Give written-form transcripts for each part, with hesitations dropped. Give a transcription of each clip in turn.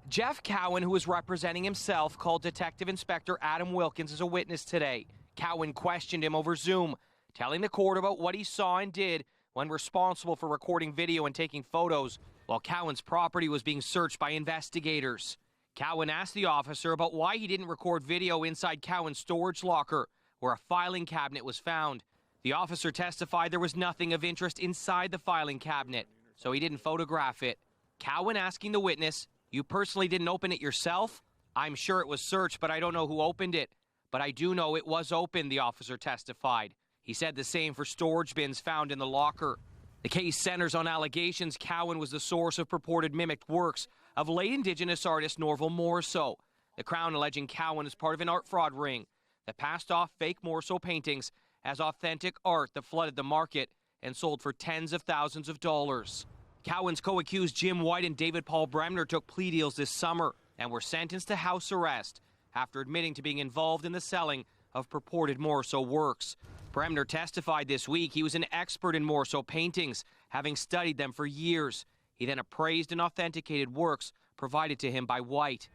Jeff Cowan, who was representing himself, called Detective Inspector Adam Wilkins as a witness today. Cowan questioned him over Zoom, telling the court about what he saw and did when responsible for recording video and taking photos while Cowan's property was being searched by investigators. Cowan asked the officer about why he didn't record video inside Cowan's storage locker, where a filing cabinet was found. The officer testified there was nothing of interest inside the filing cabinet, so he didn't photograph it. Cowan asking the witness, "You personally didn't open it yourself?" "I'm sure it was searched, but I don't know who opened it. But I do know it was open," the officer testified. He said the same for storage bins found in the locker. The case centers on allegations Cowan was the source of purported mimicked works of late Indigenous artist Norval Morrisseau. The Crown alleging Cowan is part of an art fraud ring that passed off fake Morrisseau paintings as authentic art that flooded the market and sold for tens of thousands of dollars. Cowan's co-accused Jim White and David Paul Bremner took plea deals this summer and were sentenced to house arrest after admitting to being involved in the selling of purported Morrisseau works. Bremner testified this week he was an expert in Morrisseau paintings, having studied them for years. He then appraised and authenticated works provided to him by White.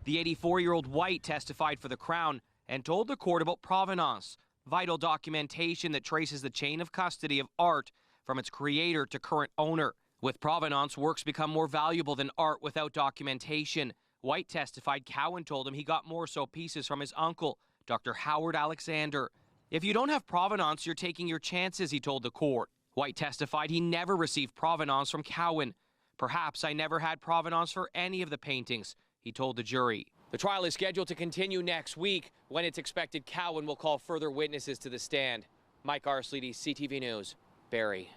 The 84-year-old White testified for the Crown and told the court about provenance, vital documentation that traces the chain of custody of art from its creator to current owner. With provenance, works become more valuable than art without documentation. White testified Cowan told him he got Morrisseau pieces from his uncle, Dr. Howard Alexander. "If you don't have provenance, you're taking your chances," he told the court. White testified he never received provenance from Cowan. "Perhaps I never had provenance for any of the paintings," he told the jury. The trial is scheduled to continue next week, when it's expected Cowan will call further witnesses to the stand. Mike Arsledy, CTV News, Barrie.